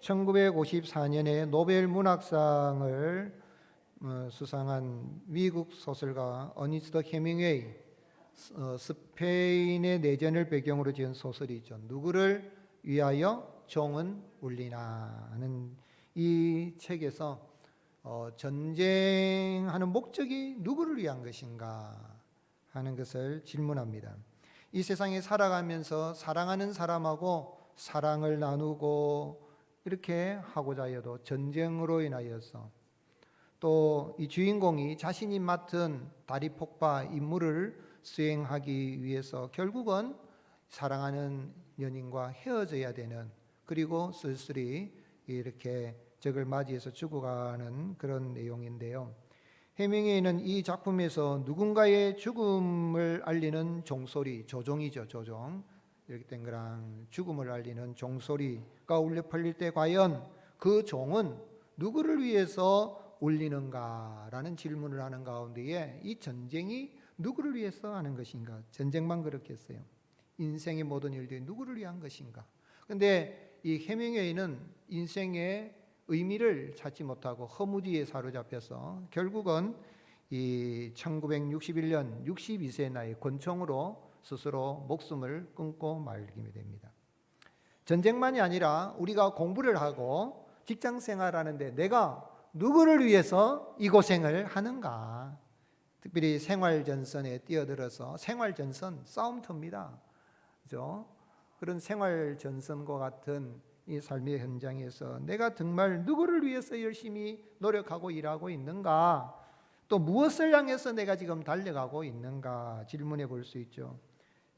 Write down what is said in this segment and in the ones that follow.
1954년에 노벨 문학상을 수상한 미국 소설가 어니스트 헤밍웨이, 스페인의 내전을 배경으로 지은 소설이죠. 누구를 위하여 종은 울리나 하는 이 책에서 전쟁하는 목적이 누구를 위한 것인가 하는 것을 질문합니다. 이 세상에 살아가면서 사랑하는 사람하고 사랑을 나누고 이렇게 하고자 해도 전쟁으로 인하여서 또 이 주인공이 자신이 맡은 다리폭파 임무를 수행하기 위해서 결국은 사랑하는 연인과 헤어져야 되는, 그리고 쓸쓸히 이렇게 적을 맞이해서 죽어가는 그런 내용인데요. 해밍웨이는 이 작품에서 누군가의 죽음을 알리는 종소리, 조종이죠, 조종. 이렇게 땡그랑 죽음을 알리는 종소리가 울려 퍼질 때 과연 그 종은 누구를 위해서 울리는가라는 질문을 하는 가운데에 이 전쟁이 누구를 위해서 하는 것인가? 전쟁만 그렇겠어요. 인생의 모든 일들이 누구를 위한 것인가? 그런데 이 해밍웨이는 인생의 의미를 찾지 못하고 허무지에 사로잡혀서 결국은 이 1961년 62세의 나이 권총으로 스스로 목숨을 끊고 말게 됩니다. 전쟁만이 아니라 우리가 공부를 하고 직장 생활하는데 내가 누구를 위해서 이 고생을 하는가? 특별히 생활전선에 뛰어들어서, 생활전선 싸움터입니다. 그죠? 그런 생활전선과 같은 이 삶의 현장에서 내가 정말 누구를 위해서 열심히 노력하고 일하고 있는가? 또 무엇을 향해서 내가 지금 달려가고 있는가 질문해 볼 수 있죠.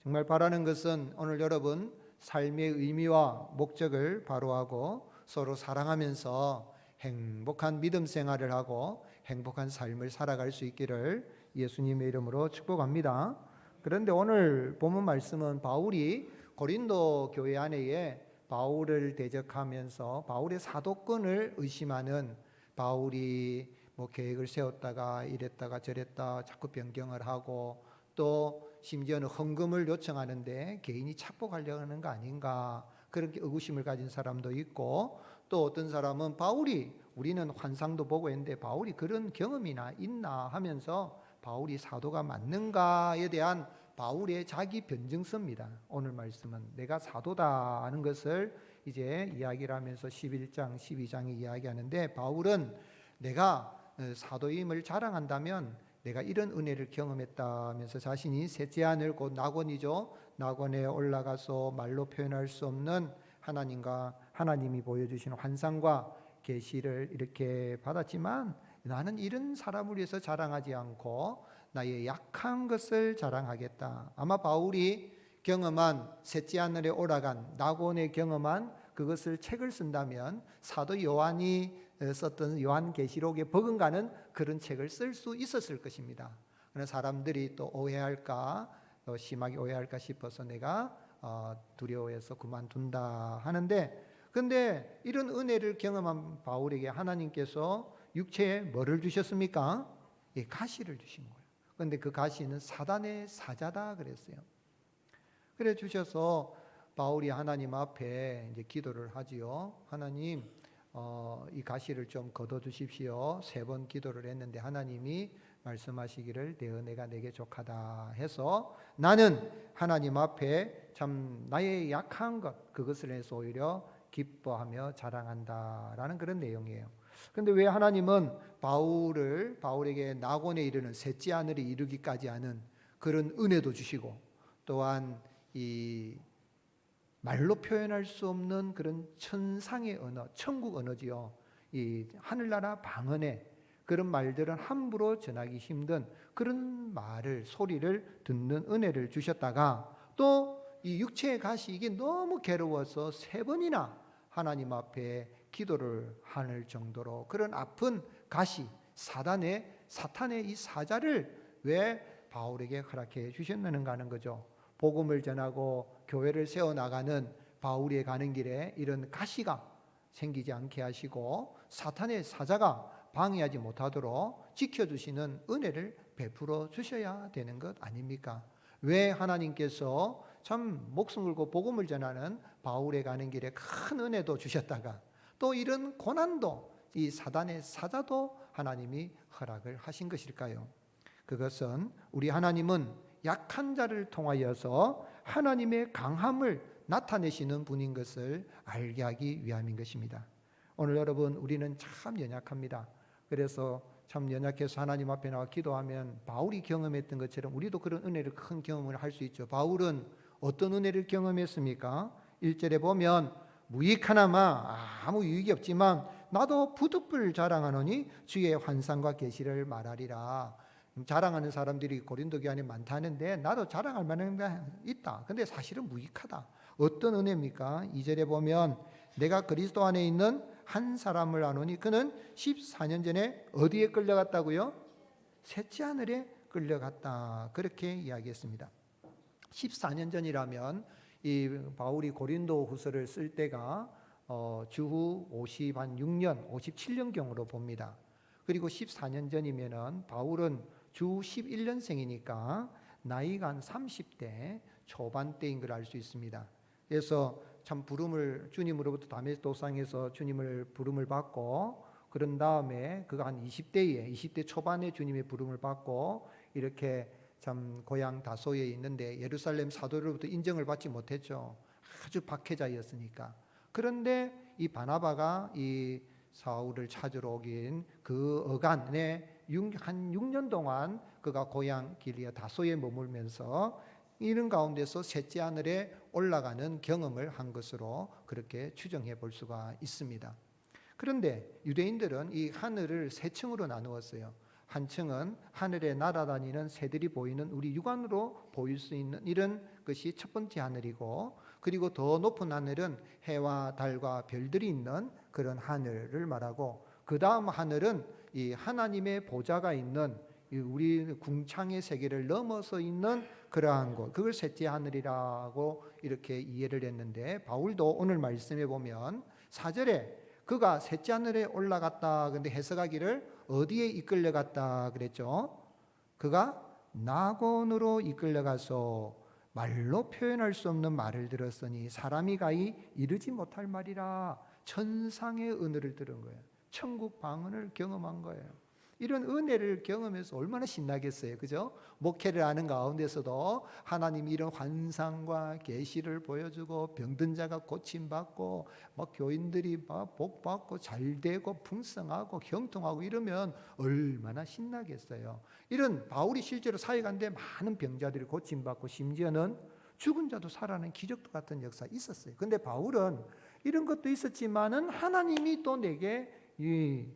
정말 바라는 것은 오늘 여러분 삶의 의미와 목적을 바로하고 서로 사랑하면서 행복한 믿음 생활을 하고 행복한 삶을 살아갈 수 있기를 예수님의 이름으로 축복합니다. 그런데 오늘 본문 말씀은 바울이 고린도 교회 안에 바울을 대적하면서 바울의 사도권을 의심하는, 바울이 계획을 세웠다가 이랬다가 저랬다 자꾸 변경을 하고 또 심지어는 헌금을 요청하는데 개인이 착복하려고 하는 거 아닌가, 그렇게 의구심을 가진 사람도 있고, 또 어떤 사람은 바울이, 우리는 환상도 보고 했는데 바울이 그런 경험이나 있나 하면서 바울이 사도가 맞는가에 대한 바울의 자기 변증서입니다. 오늘 말씀은 내가 사도다 하는 것을 이제 이야기를 하면서 11장 12장이 이야기하는데, 바울은 내가 사도임을 자랑한다면 내가 이런 은혜를 경험했다면서 자신이 셋째 아들 곧 낙원이죠, 낙원에 올라가서 말로 표현할 수 없는 하나님이 보여주신 환상과 계시를 이렇게 받았지만 나는 이런 사람을 위해서 자랑하지 않고 나의 약한 것을 자랑하겠다. 아마 바울이 경험한 셋째 하늘에 올라간 낙원에 경험한 그것을 책을 쓴다면 사도 요한이 썼던 요한계시록에 버금가는 그런 책을 쓸 수 있었을 것입니다. 그러나 사람들이 또 오해할까, 또 심하게 오해할까 싶어서 내가 두려워해서 그만둔다 하는데, 근데 이런 은혜를 경험한 바울에게 하나님께서 육체에 뭐를 주셨습니까? 예, 가시를 주신 거예요. 그런데 그 가시는 사단의 사자다 그랬어요. 그래 주셔서 바울이 하나님 앞에 이제 기도를 하지요. 하나님, 이 가시를 좀 걷어 주십시오. 3번 기도를 했는데 하나님이 말씀하시기를 내 은혜가 내게 족하다 해서 나는 하나님 앞에 참 나의 약한 것, 그것을 해서 오히려 기뻐하며 자랑한다라는 그런 내용이에요. 그런데 왜 하나님은 바울에게 낙원에 이르는 셋째 하늘에 이르기까지 하는 그런 은혜도 주시고, 또한 이 말로 표현할 수 없는 그런 천상의 언어, 천국 언어지요, 이 하늘나라 방언에 그런 말들은 함부로 전하기 힘든 그런 말을, 소리를 듣는 은혜를 주셨다가, 또 이 육체의 가시 이게 너무 괴로워서 3번이나 하나님 앞에 기도를 하는 정도로 그런 아픈 가시, 사탄의 이 사자를 왜 바울에게 허락해 주셨는가 하는 거죠. 복음을 전하고 교회를 세워나가는 바울이 가는 길에 이런 가시가 생기지 않게 하시고 사탄의 사자가 방해하지 못하도록 지켜주시는 은혜를 베풀어 주셔야 되는 것 아닙니까? 왜 하나님께서 참 목숨 걸고 복음을 전하는 바울에 가는 길에 큰 은혜도 주셨다가 또 이런 고난도, 이 사단의 사자도 하나님이 허락을 하신 것일까요? 그것은 우리 하나님은 약한 자를 통하여서 하나님의 강함을 나타내시는 분인 것을 알게 하기 위함인 것입니다. 오늘 여러분, 우리는 참 연약합니다. 그래서 참 연약해서 하나님 앞에 나와 기도하면 바울이 경험했던 것처럼 우리도 그런 은혜를 큰 경험을 할 수 있죠. 바울은 어떤 은혜를 경험했습니까? 1절에 보면 무익하나마 아무 유익이 없지만 나도 부득불 자랑하노니 주의 환상과 계시를 말하리라. 자랑하는 사람들이 고린도 교회 안에 많다는데 나도 자랑할 만한 게 있다. 근데 사실은 무익하다. 어떤 은혜입니까? 2절에 보면 내가 그리스도 안에 있는 한 사람을 아노니 그는 14년 전에 어디에 끌려갔다고요? 셋째 하늘에 끌려갔다. 그렇게 이야기했습니다. 14년 전이라면 이 바울이 고린도 후서를 쓸 때가 주후 56년, 57년경으로 봅니다. 그리고 14년 전이면은 바울은 주 11년생이니까 나이가 한 30대 초반대인 걸 알 수 있습니다. 그래서 참 부름을 주님으로부터 다메섹 도상에서 주님을 부름을 받고 그런 다음에 그가 한 20대 초반에 주님의 부름을 받고 이렇게 참 고향 다소에 있는데 예루살렘 사도로부터 인정을 받지 못했죠. 아주 박해자였으니까. 그런데 이 바나바가 이 사울을 찾으러 오긴 그 어간에 한 6년 동안 그가 고향 길리아 다소에 머물면서 이런 가운데서 셋째 하늘에 올라가는 경험을 한 것으로 그렇게 추정해 볼 수가 있습니다. 그런데 유대인들은 이 하늘을 세 층으로 나누었어요. 한 층은 하늘에 날아다니는 새들이 보이는 우리 육안으로 보일 수 있는 이런 것이 첫 번째 하늘이고, 그리고 더 높은 하늘은 해와 달과 별들이 있는 그런 하늘을 말하고, 그 다음 하늘은 이 하나님의 보좌가 있는 우리 궁창의 세계를 넘어서 있는 그러한 곳, 그걸 셋째 하늘이라고 이렇게 이해를 했는데, 바울도 오늘 말씀해 보면 4절에 그가 셋째 하늘에 올라갔다. 근데 해석하기를 어디에 이끌려갔다 그랬죠? 그가 낙원으로 이끌려가서 말로 표현할 수 없는 말을 들었으니 사람이 가히 이르지 못할 말이라. 천상의 은혜를 들은 거예요. 천국 방언을 경험한 거예요. 이런 은혜를 경험해서 얼마나 신나겠어요, 그죠? 목회를 하는 가운데서도 하나님이 이런 환상과 계시를 보여주고 병든 자가 고침받고 막 교인들이 막 복받고 잘되고 풍성하고 형통하고 이러면 얼마나 신나겠어요. 이런 바울이 실제로 사역하는데 많은 병자들이 고침받고 심지어는 죽은 자도 살아나는 기적도 같은 역사 있었어요. 근데 바울은 이런 것도 있었지만은 하나님이 또 내게 이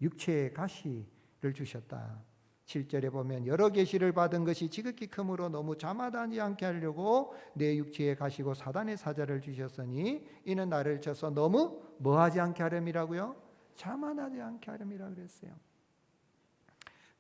육체의 가시를 주셨다. 7절에 보면 여러 계시를 받은 것이 지극히 크므로 너무 자만하지 않게 하려고 내 육체에 가시고 사단의 사자를 주셨으니 이는 나를 쳐서 너무 뭐하지 않게 하렴이라고요? 자만하지 않게 하렴이라 그랬어요.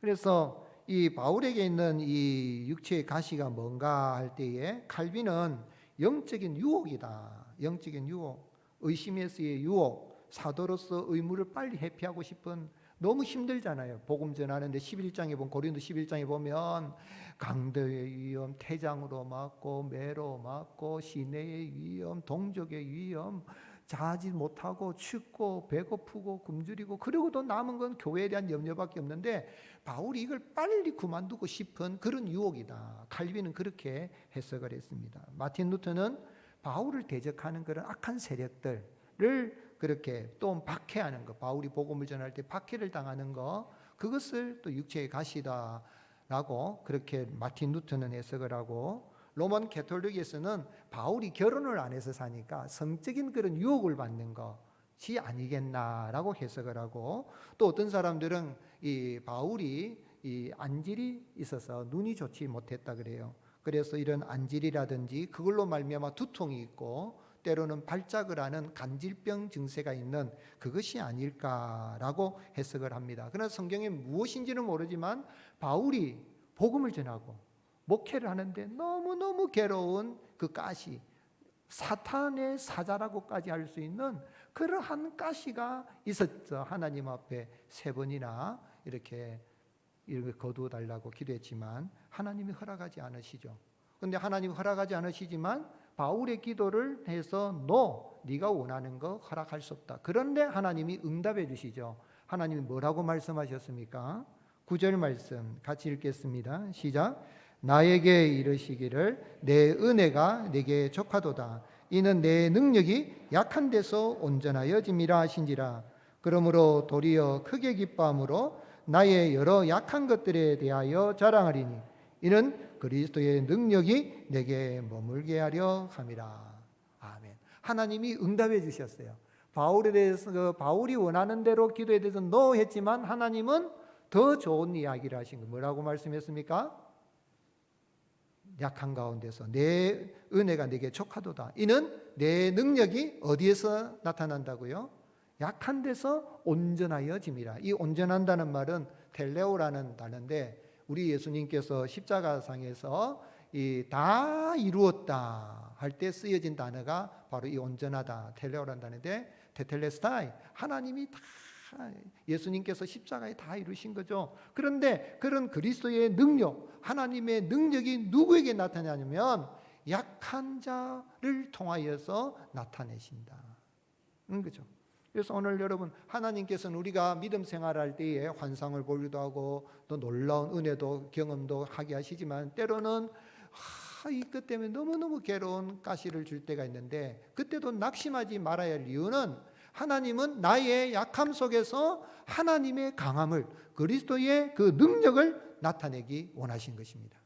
그래서 이 바울에게 있는 이 육체의 가시가 뭔가 할 때에 칼빈은 영적인 유혹이다. 영적인 유혹, 의심에서의 유혹, 사도로서 의무를 빨리 회피하고 싶은, 너무 힘들잖아요. 복음 전하는데 11장에 보면, 고린도 11장에 보면 강도의 위험, 태장으로 맞고 매로 맞고 시내의 위험, 동족의 위험, 자지 못하고 춥고 배고프고 굶주리고, 그러고도 남은 건 교회에 대한 염려밖에 없는데 바울이 이걸 빨리 그만두고 싶은 그런 유혹이다. 칼빈은 그렇게 해석을 했습니다. 마틴 루터는 바울을 대적하는 그런 악한 세력들을 그렇게 또 박해하는 거, 바울이 복음을 전할 때 박해를 당하는 거, 그것을 또 육체의 가시다라고 그렇게 마틴 루터는 해석을 하고, 로만 가톨릭에서는 바울이 결혼을 안 해서 사니까 성적인 그런 유혹을 받는 것이 아니겠나라고 해석을 하고, 또 어떤 사람들은 이 바울이 이 안질이 있어서 눈이 좋지 못했다 그래요. 그래서 이런 안질이라든지 그걸로 말미암아 두통이 있고 때로는 발작을 하는 간질병 증세가 있는 그것이 아닐까라고 해석을 합니다. 그러나 성경에 무엇인지는 모르지만 바울이 복음을 전하고 목회를 하는데 너무너무 괴로운 그 가시, 사탄의 사자라고까지 할 수 있는 그러한 가시가 있었죠. 하나님 앞에 3번이나 이렇게 거두어 달라고 기도했지만 하나님이 허락하지 않으시죠. 그런데 하나님이 허락하지 않으시지만 바울의 기도를 해서 네가 원하는 거 허락할 수 없다. 그런데 하나님이 응답해 주시죠. 하나님이 뭐라고 말씀하셨습니까? 9절 말씀 같이 읽겠습니다. 시작. 나에게 이르시기를 내 은혜가 내게 족하도다. 이는 내 능력이 약한 데서 온전하여짐이라 하신지라. 그러므로 도리어 크게 기뻐함으로 나의 여러 약한 것들에 대하여 자랑하리니 이는 그리스도의 능력이 내게 머물게 하려 함이라. 아멘. 하나님이 응답해 주셨어요. 바울에 대해서 바울이 원하는 대로 기도에 대해서 노 했지만 하나님은 더 좋은 이야기를 하신 거 뭐라고 말씀했습니까? 약한 가운데서 내 은혜가 내게 족하도다. 이는 내 능력이 어디에서 나타난다고요? 약한 데서 온전하여짐이라. 이 온전한다는 말은 텔레오라는 단어인데 우리 예수님께서 십자가상에서 이 다 이루었다 할 때 쓰여진 단어가 바로 이 온전하다 텔레오라는 단어인데 테텔레스타이 하나님이 다 예수님께서 십자가에 다 이루신 거죠. 그런데 그런 그리스도의 능력 하나님의 능력이 누구에게 나타나냐면 약한 자를 통하여서 나타내신다 그죠. 그래서 오늘 여러분 하나님께서는 우리가 믿음 생활할 때에 환상을 보기도 하고 또 놀라운 은혜도 경험도 하게 하시지만 때로는 이것 때문에 너무너무 괴로운 가시를 줄 때가 있는데 그때도 낙심하지 말아야 할 이유는 하나님은 나의 약함 속에서 하나님의 강함을 그리스도의 그 능력을 나타내기 원하신 것입니다.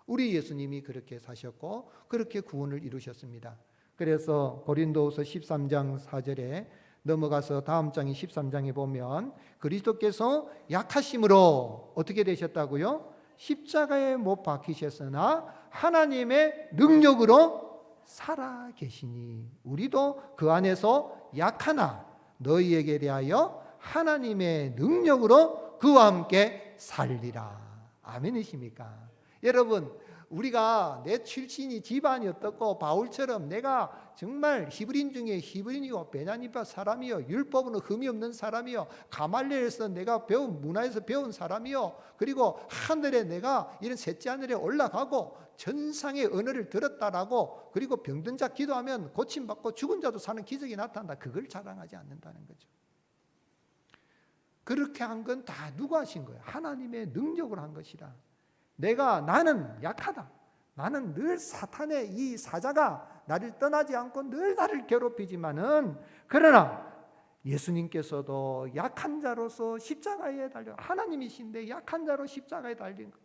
우리 예수님이 그렇게 사셨고 그렇게 구원을 이루셨습니다. 그래서 고린도후서 13장 4절에 넘어가서 다음 장인 13장에 보면 그리스도께서 약하심으로 어떻게 되셨다고요? 십자가에 못 박히셨으나 하나님의 능력으로 살아 계시니 우리도 그 안에서 약하나 너희에게 대하여 하나님의 능력으로 그와 함께 살리라. 아멘이십니까? 여러분 우리가 내 출신이 집안이 어떻고 바울처럼 내가 정말 히브리인 중에 히브리인이고 베냐니바 사람이요 율법은 흠이 없는 사람이요 가말리엘에서 내가 배운 문화에서 배운 사람이요 그리고 하늘에 내가 이런 셋째 하늘에 올라가고 전상의 언어를 들었다라고 그리고 병든 자 기도하면 고침받고 죽은 자도 사는 기적이 나타난다. 그걸 자랑하지 않는다는 거죠. 그렇게 한 건 다 누가 하신 거예요? 하나님의 능력으로 한 것이다. 나는 약하다. 나는 늘 사탄의 이 사자가 나를 떠나지 않고 늘 나를 괴롭히지만은 그러나 예수님께서도 약한 자로서 십자가에 달려 하나님이신데 약한 자로 십자가에 달린 거.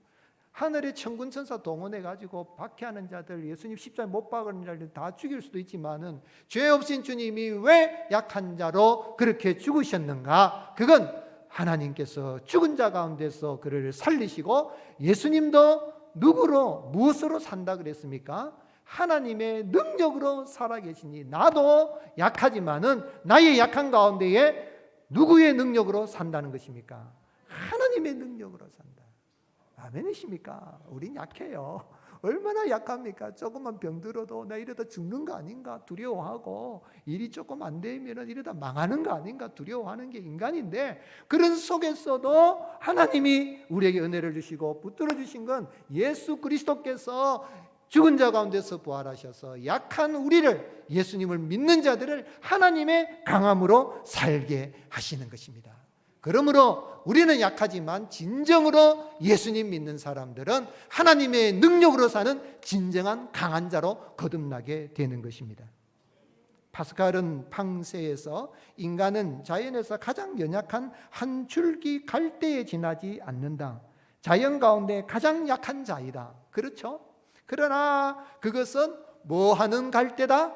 하늘의 천군 천사 동원해 가지고 박해하는 자들 예수님 십자가에 못 박은 자들 다 죽일 수도 있지만은 죄 없인 주님이 왜 약한 자로 그렇게 죽으셨는가? 그건 하나님께서 죽은 자 가운데서 그를 살리시고 예수님도 누구로 무엇으로 산다 그랬습니까? 하나님의 능력으로 살아계시니 나도 약하지만은 나의 약한 가운데에 누구의 능력으로 산다는 것입니까? 하나님의 능력으로 산다. 아멘이십니까? 우린 약해요. 얼마나 약합니까? 조금만 병들어도 나 이러다 죽는 거 아닌가 두려워하고 일이 조금 안 되면 이러다 망하는 거 아닌가 두려워하는 게 인간인데 그런 속에서도 하나님이 우리에게 은혜를 주시고 붙들어 주신 건 예수 그리스도께서 죽은 자 가운데서 부활하셔서 약한 우리를 예수님을 믿는 자들을 하나님의 강함으로 살게 하시는 것입니다. 그러므로 우리는 약하지만 진정으로 예수님 믿는 사람들은 하나님의 능력으로 사는 진정한 강한 자로 거듭나게 되는 것입니다. 파스칼은 팡세에서 인간은 자연에서 가장 연약한 한 줄기 갈대에 지나지 않는다. 자연 가운데 가장 약한 자이다. 그렇죠? 그러나 그것은 뭐 하는 갈대다?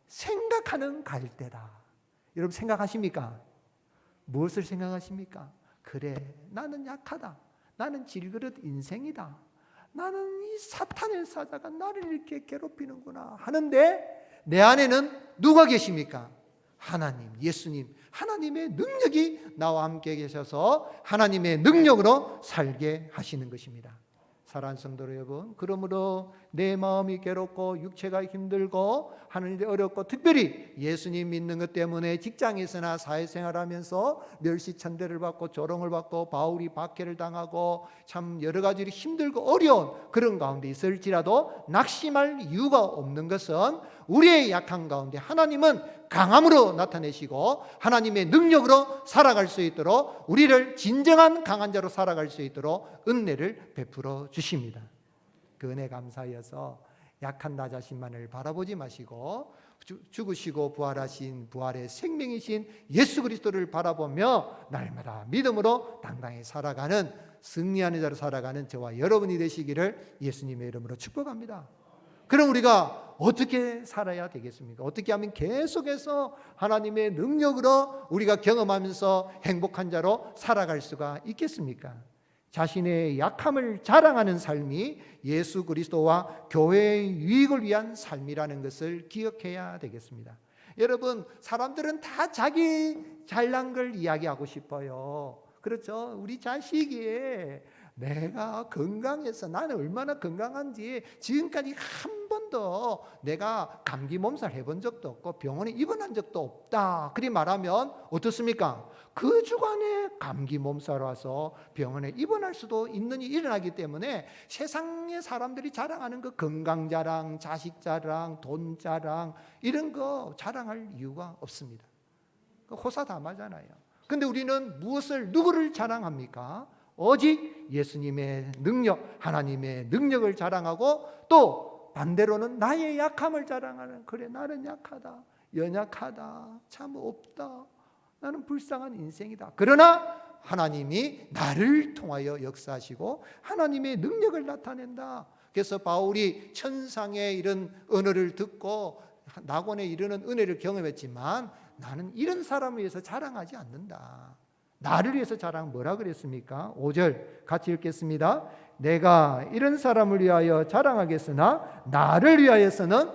생각하는 갈대다. 여러분 생각하십니까? 무엇을 생각하십니까? 그래, 나는 약하다. 나는 질그릇 인생이다. 나는 이 사탄의 사자가 나를 이렇게 괴롭히는구나 하는데 내 안에는 누가 계십니까? 하나님, 예수님, 하나님의 능력이 나와 함께 계셔서 하나님의 능력으로 살게 하시는 것입니다. 사랑하는 성도 여러분, 그러므로 내 마음이 괴롭고 육체가 힘들고 하는 일이 어렵고, 특별히 예수님 믿는 것 때문에 직장에서나 사회생활하면서 멸시천대를 받고 조롱을 받고 바울이 박해를 당하고 참 여러 가지로 힘들고 어려운 그런 가운데 있을지라도 낙심할 이유가 없는 것은, 우리의 약한 가운데 하나님은 강함으로 나타내시고 하나님의 능력으로 살아갈 수 있도록, 우리를 진정한 강한 자로 살아갈 수 있도록 은혜를 베풀어 주십니다. 그 은혜 감사하여서 약한 나 자신만을 바라보지 마시고 죽으시고 부활하신 부활의 생명이신 예수 그리스도를 바라보며 날마다 믿음으로 당당히 살아가는, 승리하는 자로 살아가는 저와 여러분이 되시기를 예수님의 이름으로 축복합니다. 그럼 우리가 어떻게 살아야 되겠습니까? 어떻게 하면 계속해서 하나님의 능력으로 우리가 경험하면서 행복한 자로 살아갈 수가 있겠습니까? 자신의 약함을 자랑하는 삶이 예수 그리스도와 교회의 유익을 위한 삶이라는 것을 기억해야 되겠습니다. 여러분, 사람들은 다 자기 잘난 걸 이야기하고 싶어요. 그렇죠? 우리 자식이 내가 건강해서, 나는 얼마나 건강한지 지금까지 한 번도 내가 감기 몸살 해본 적도 없고 병원에 입원한 적도 없다, 그리 말하면 어떻습니까? 그 주간에 감기 몸살 와서 병원에 입원할 수도 있는 일이 일어나기 때문에 세상의 사람들이 자랑하는 그 건강 자랑, 자식 자랑, 돈 자랑, 이런 거 자랑할 이유가 없습니다. 호사다마잖아요. 근데 우리는 누구를 자랑합니까? 오직 예수님의 능력, 하나님의 능력을 자랑하고, 또 반대로는 나의 약함을 자랑하는, 그래 나는 약하다, 연약하다, 참 없다, 나는 불쌍한 인생이다. 그러나 하나님이 나를 통하여 역사하시고 하나님의 능력을 나타낸다. 그래서 바울이 천상의 이런 언어를 듣고 낙원에 이르는 은혜를 경험했지만, 나는 이런 사람을 위해서 자랑하지 않는다. 나를 위해서 자랑, 뭐라 그랬습니까? 5절 같이 읽겠습니다. 내가 이런 사람을 위하여 자랑하겠으나 나를 위하여서는,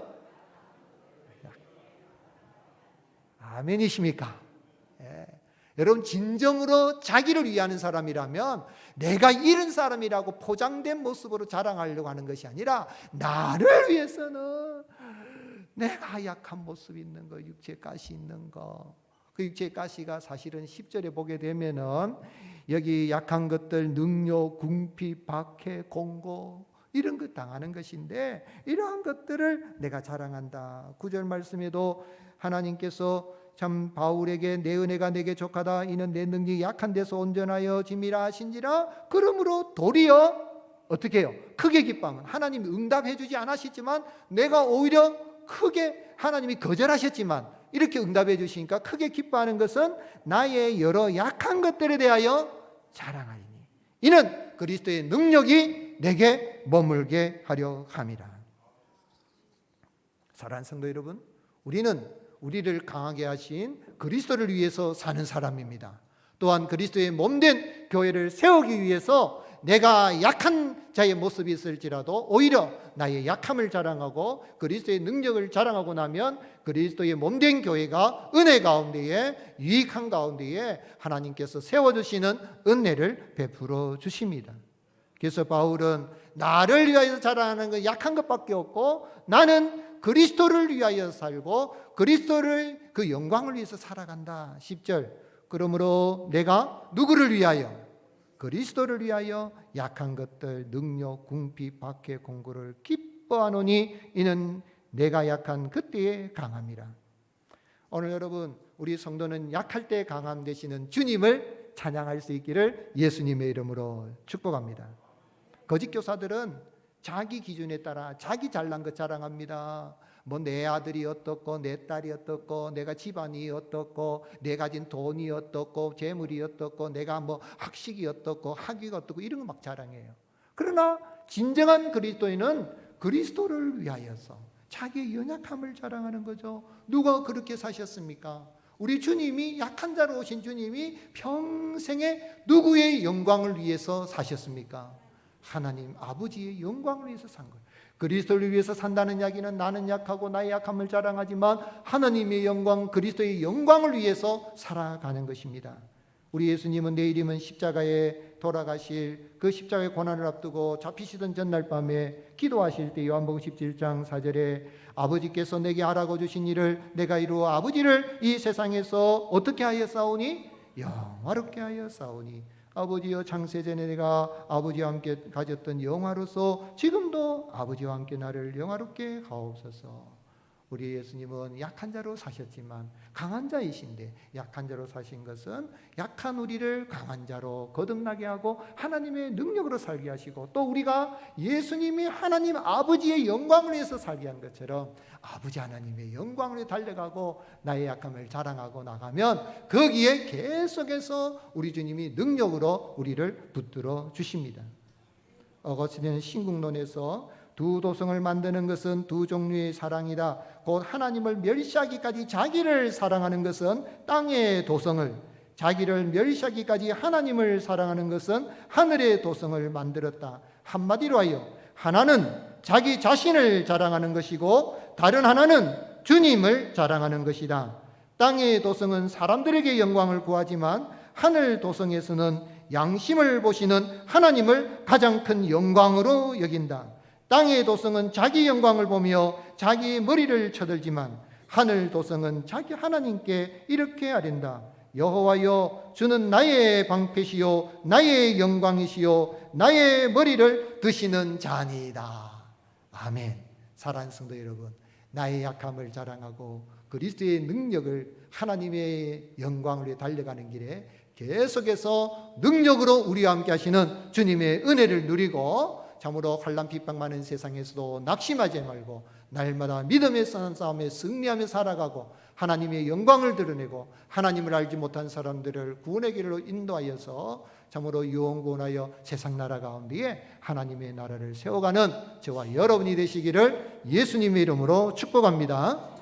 아멘이십니까? 예. 여러분, 진정으로 자기를 위하는 사람이라면 내가 이런 사람이라고 포장된 모습으로 자랑하려고 하는 것이 아니라, 나를 위해서는 내가 약한 모습이 있는 거, 육체 가시 있는 거, 그 육체의 가시가 사실은 10절에 보게 되면은 여기 약한 것들, 능욕, 궁핍, 박해, 공고, 이런 것 당하는 것인데, 이러한 것들을 내가 자랑한다. 9절 말씀에도 하나님께서 참 바울에게 내 은혜가 내게 족하다, 이는 내 능력이 약한 데서 온전하여 짐이라 하신지라. 그러므로 도리어 어떻게 해요? 크게 기뻐하면, 하나님이 응답해 주지 않으셨지만 내가 오히려 크게, 하나님이 거절하셨지만 이렇게 응답해 주시니까 크게 기뻐하는 것은 나의 여러 약한 것들에 대하여 자랑하리니 이는 그리스도의 능력이 내게 머물게 하려 함이라. 사랑하는 성도 여러분, 우리는 우리를 강하게 하신 그리스도를 위해서 사는 사람입니다. 또한 그리스도의 몸된 교회를 세우기 위해서 내가 약한 자의 모습이 있을지라도 오히려 나의 약함을 자랑하고 그리스도의 능력을 자랑하고 나면 그리스도의 몸된 교회가 은혜 가운데에, 유익한 가운데에 하나님께서 세워주시는 은혜를 베풀어 주십니다. 그래서 바울은 나를 위하여 자랑하는 건 약한 것밖에 없고, 나는 그리스도를 위하여 살고 그리스도를, 그 영광을 위해서 살아간다. 10절, 그러므로 내가 누구를 위하여? 그리스도를 위하여 약한 것들, 능력, 궁핍, 박해, 공고를 기뻐하노니 이는 내가 약한 그때에 강함이라. 오늘 여러분, 우리 성도는 약할 때 강함 되시는 주님을 찬양할 수 있기를 예수님의 이름으로 축복합니다. 거짓 교사들은 자기 기준에 따라 자기 잘난 것 자랑합니다. 뭐 내 아들이 어떻고, 내 딸이 어떻고, 내가 집안이 어떻고, 내 가진 돈이 어떻고, 재물이 어떻고, 내가 뭐 학식이 어떻고, 학위가 어떻고, 이런 거 막 자랑해요. 그러나 진정한 그리스도인은 그리스도를 위하여서 자기의 연약함을 자랑하는 거죠. 누가 그렇게 사셨습니까? 우리 주님이, 약한 자로 오신 주님이 평생에 누구의 영광을 위해서 사셨습니까? 하나님 아버지의 영광을 위해서 산 거예요. 그리스도를 위해서 산다는 이야기는 나는 약하고 나의 약함을 자랑하지만 하나님의 영광, 그리스도의 영광을 위해서 살아가는 것입니다. 우리 예수님은 내일이면 십자가에 돌아가실 그 십자가의 고난을 앞두고 잡히시던 전날 밤에 기도하실 때 요한복음 17장 4절에 아버지께서 내게 하라고 주신 일을 내가 이루어 아버지를 이 세상에서 어떻게 하여 싸우니? 영화롭게 하여 싸우니. 아버지여, 창세전에 내가 아버지와 함께 가졌던 영화로서 지금도 아버지와 함께 나를 영화롭게 하옵소서. 우리 예수님은 약한 자로 사셨지만 강한 자이신데, 약한 자로 사신 것은 약한 우리를 강한 자로 거듭나게 하고 하나님의 능력으로 살게 하시고, 또 우리가 예수님이 하나님 아버지의 영광을 위해서 살게 한 것처럼 아버지 하나님의 영광을 위해 달려가고 나의 약함을 자랑하고 나가면 거기에 계속해서 우리 주님이 능력으로 우리를 붙들어 주십니다. 어거스틴은 신국론에서 두 도성을 만드는 것은 두 종류의 사랑이다. 곧 하나님을 멸시하기까지 자기를 사랑하는 것은 땅의 도성을, 자기를 멸시하기까지 하나님을 사랑하는 것은 하늘의 도성을 만들었다. 한마디로 하여 하나는 자기 자신을 자랑하는 것이고 다른 하나는 주님을 자랑하는 것이다. 땅의 도성은 사람들에게 영광을 구하지만 하늘 도성에서는 양심을 보시는 하나님을 가장 큰 영광으로 여긴다. 땅의 도성은 자기 영광을 보며 자기 머리를 쳐들지만 하늘 도성은 자기 하나님께 이렇게 아뢰는다. 여호와여, 주는 나의 방패시요 나의 영광이시요 나의 머리를 드시는 자니이다. 아멘. 사랑하는 성도 여러분, 나의 약함을 자랑하고 그리스도의 능력을, 하나님의 영광을 위해 달려가는 길에 계속해서 능력으로 우리와 함께 하시는 주님의 은혜를 누리고, 참으로 환난 핍박 많은 세상에서도 낙심하지 말고 날마다 믿음의 싸움에 승리하며 살아가고 하나님의 영광을 드러내고 하나님을 알지 못한 사람들을 구원의 길로 인도하여서 참으로 유언구원하여 세상 나라 가운데에 하나님의 나라를 세워가는 저와 여러분이 되시기를 예수님의 이름으로 축복합니다.